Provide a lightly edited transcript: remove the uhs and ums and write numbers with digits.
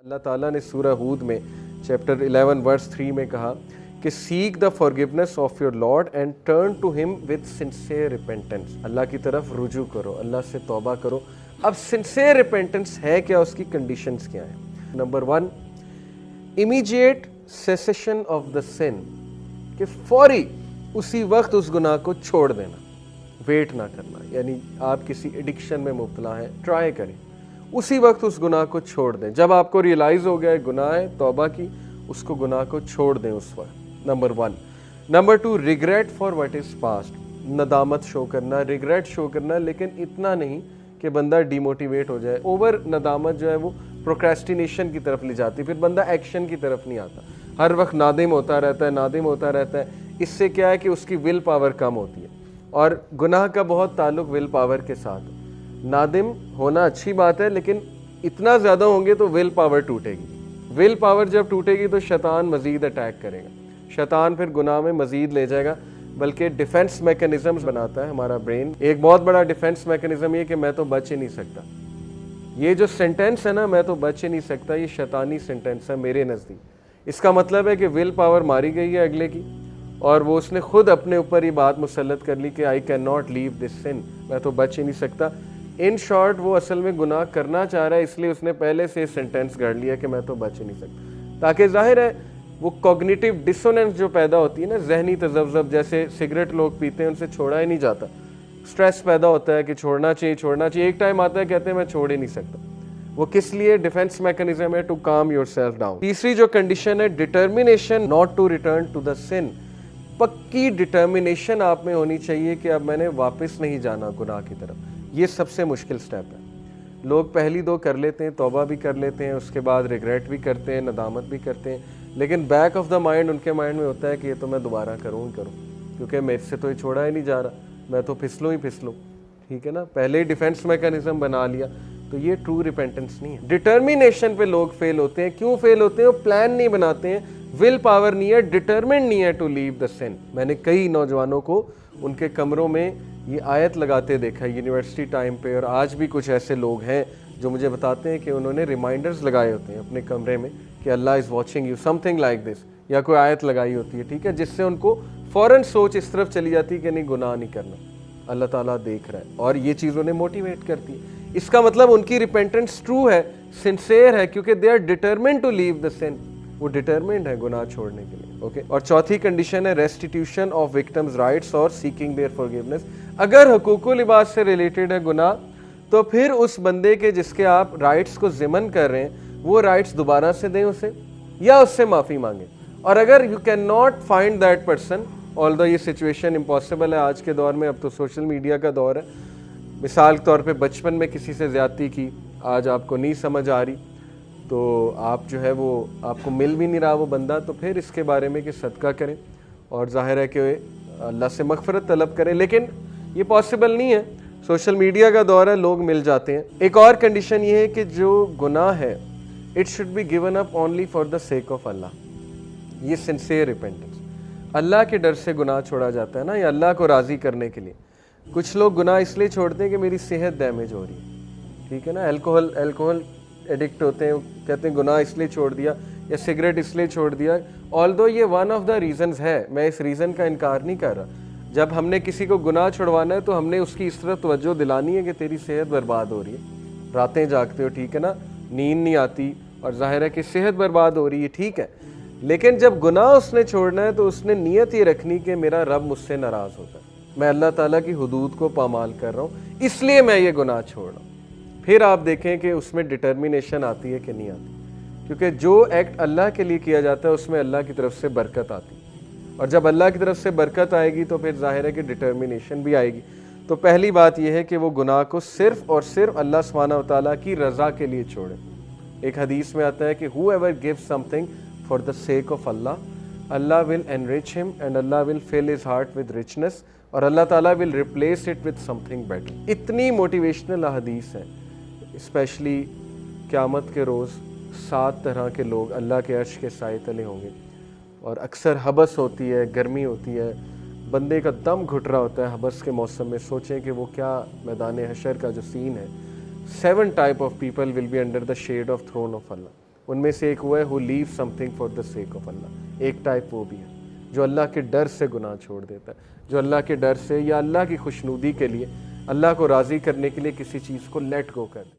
اللہ ताला ने सूरह हूद में चैप्टर 11 वर्स 3 में कहा कि seek the forgiveness of your Lord and turn to him with sincere repentance. Allah की तरफ रुजू करो, अल्लाह से तौबा करो। अब सिंसियर रिपेंटेंस है क्या, उसकी कंडीशंस क्या हैं? Number 1, immediate cessation of the sin, कि फौरी उसी वक्त उस गुनाह को छोड़ देना, वेट ना करना। यानी आप किसी एडिक्शन में मुब्तला हैं, ट्राई करें, उसी वक्त उस गुनाह को छोड़ दें। जब आपको रियलाइज हो गया है गुनाह है, तौबा की, उसको गुनाह को छोड़ दें उस वक्त। Number 1। Number 2, regret for what is past, नदामत शो करना, रिग्रेट शो करना, लेकिन इतना नहीं कि बंदा डिमोटिवेट हो जाए। ओवर नदामत जो है वो प्रोक्रेस्टिनेशन की तरफ ले जाती है, फिर बंदा एक्शन की तरफ नहीं आता, हर वक्त नादिम होता रहता है, नादिम होता रहता है। इससे क्या है कि उसकी विल पावर कम होती है, और गुनाह का बहुत ताल्लुक विल पावर के साथ है। नादिम होना अच्छी बात है, लेकिन इतना ज़्यादा होंगे तो विल पावर टूटेगी। विल पावर जब टूटेगी तो शैतान मज़ीद अटैक करेगा, शैतान फिर गुनाह में मज़ीद ले जाएगा। बल्कि डिफेंस मैकेनिज़म्स बनाता है हमारा ब्रेन। एक बहुत बड़ा डिफेंस मैकेनिज़्म ये कि मैं तो बच ही नहीं सकता। ये जो सेंटेंस है ना, मैं तो बच ही नहीं सकता, ये शैतानी सेंटेंस है मेरे नज़दीक। इसका मतलब है कि विल पावर मारी गई है अगले की, और वो उसने खुद अपने ऊपर ये बात मुसल्लत कर ली कि I can not leave this sin, मैं तो बच ही नहीं सकता। इन शॉर्ट वो असल में गुनाह करना चाह रहा है, इसलिए उसने पहले से सेंटेंस गढ़ लिया कि मैं तो बच ही नहीं सकता, ताकि जाहिर है वो कॉग्निटिव डिसोनेंस जो पैदा होती है ना, जहनी तज़ब्ज़ब, जैसे सिगरेट लोग पीते हैं उनसे छोड़ा ही नहीं जाता, स्ट्रेस पैदा होता है कि छोड़ना चाहिए छोड़ना चाहिए, एक टाइम आता है कहते हैं मैं छोड़ ही नहीं सकता। वो किस लिए? डिफेंस मैकेनिज्म है, टू काम योरसेल्फ डाउन। तीसरी जो कंडीशन है, determination not to return to the sin. पक्की डिटर्मिनेशन आप में होनी चाहिए कि अब मैंने वापस नहीं जाना गुनाह की तरफ। ये सबसे मुश्किल स्टेप है। लोग पहली दो कर लेते हैं, तौबा भी कर लेते हैं, उसके बाद रिग्रेट भी करते हैं, नदामत भी करते हैं, लेकिन बैक ऑफ द माइंड उनके माइंड में होता है कि ये तो मैं दोबारा करूँ ही करूँ, क्योंकि मेरे से तो ये छोड़ा ही नहीं जा रहा, मैं तो फिसलूँ ही फिसलूँ। ठीक है ना, पहले ही डिफेंस मैकेनिज्म बना लिया, तो ये ट्रू रिपेंटेंस नहीं है। डिटर्मिनेशन पे लोग फेल होते हैं। क्यों फेल होते हैं? वो प्लान नहीं बनाते हैं, विल पावर नहीं है, डिटरमिन्ड नहीं है टू लीव द सिन। मैंने कई नौजवानों को उनके कमरों में ये आयत लगाते देखा है यूनिवर्सिटी टाइम पे, और आज भी कुछ ऐसे लोग हैं जो मुझे बताते हैं कि उन्होंने रिमाइंडर्स लगाए होते हैं अपने कमरे में कि Allah is watching you, something like this, या कोई आयत लगाई होती है, ठीक है, जिससे उनको फ़ौरन सोच इस तरफ चली जाती है कि नहीं, गुनाह नहीं करना, अल्लाह ताला देख रहा है, और ये चीज़ उन्हें मोटिवेट करती है। इसका मतलब उनकी रिपेंटेंस ट्रू है, सिंसेयर है, क्योंकि they are determined to leave the sin, वो डिटरमिन्ड है गुनाह छोड़ने के लिए। ओके। और चौथी कंडीशन है रेस्टिट्यूशन ऑफ विक्टिम्स राइट्स और सीकिंग देयर फॉरगिवनेस। अगर हुकूकुल इबाद से रिलेटेड है गुनाह, तो फिर उस बंदे के जिसके आप राइट्स को ज़िमन कर रहे हैं, वो राइट्स दोबारा से दें उसे, या उससे माफ़ी मांगें। और अगर you can not find that person, although ये सिचुएशन इम्पॉसिबल है आज के दौर में, अब तो सोशल मीडिया का दौर है, मिसाल के तौर पे बचपन में किसी से ज़्यादती की, आज आपको नहीं समझ आ रही, तो आप जो है वो आपको मिल भी नहीं रहा वो बंदा, तो फिर इसके बारे में कि सदका करें, और जाहिर है कि अल्लाह से मग़फ़िरत तलब करें। लेकिन ये पॉसिबल नहीं है, सोशल मीडिया का दौर है, लोग मिल जाते हैं। एक और कंडीशन ये है कि जो गुनाह है, it should be given up only for the sake of Allah. ये सिंसियर रिपेंटेंस, अल्लाह के डर से गुनाह छोड़ा जाता है ना, या अल्लाह को राज़ी करने के लिए। कुछ लोग गुनाह इसलिए छोड़ते हैं कि मेरी सेहत डैमेज हो रही है, ठीक है ना, अल्कोहल एडिक्ट होते हैं, कहते हैं गुनाह इसलिए छोड़ दिया, या सिगरेट इसलिए छोड़ दिया। ऑल्दो ये वन ऑफ द रीज़न्स है, मैं इस रीज़न का इनकार नहीं कर रहा। जब हमने किसी को गुनाह छुड़वाना है तो हमने उसकी इस तरह तवज्जो दिलानी है कि तेरी सेहत बर्बाद हो रही है, रातें जागते हो, ठीक है ना, नींद नहीं आती, और जाहिर है कि सेहत बर्बाद हो रही है, ठीक है। लेकिन जब गुनाह उसने छोड़ना है तो उसने नीयत ये रखनी कि मेरा रब मुझसे नाराज़ होता है, मैं अल्लाह ताला की हुदूद को पामाल कर रहा हूँ, इसलिए मैं ये गुनाह छोड़ रहा हूँ। फिर आप देखें कि उसमें डिटर्मिनेशन आती है कि नहीं आती, क्योंकि जो एक्ट अल्लाह के लिए किया जाता है उसमें अल्लाह की तरफ से बरकत आती है, और जब अल्लाह की तरफ से बरकत आएगी तो फिर जाहिर है कि डिटर्मिनेशन भी आएगी। तो पहली बात यह है कि वो गुनाह को सिर्फ़ और सिर्फ अल्लाह सुब्हानहू व तआला की रज़ा के लिए छोड़ें। एक हदीस में आता है कि whoever gives something for the sake of Allah, Allah will enrich him and Allah will fill his heart with richness, और अल्लाह ताला will replace it with something better। इतनी मोटिवेशनल हदीस है, स्पेशली क़यामत के रोज़ 7 तरह के लोग अल्लाह के अर्श के साए तले होंगे, और अक्सर हबस होती है, गर्मी होती है, बंदे का दम घुट रहा होता है हबस के मौसम में। सोचें कि वो क्या मैदान हशर का जो सीन है। 7 type of people will be under the shade of throne of Allah. ان میں سے ایک وہ ہے who leaves something for the sake of Allah. ایک ٹائپ وہ بھی ہے جو اللہ کے ڈر سے گناہ چھوڑ دیتا ہے، جو اللہ کے ڈر سے یا اللہ کی خوشنودی کے لیے، اللہ کو راضی کرنے کے لیے کسی چیز کو لیٹ گو کر دے.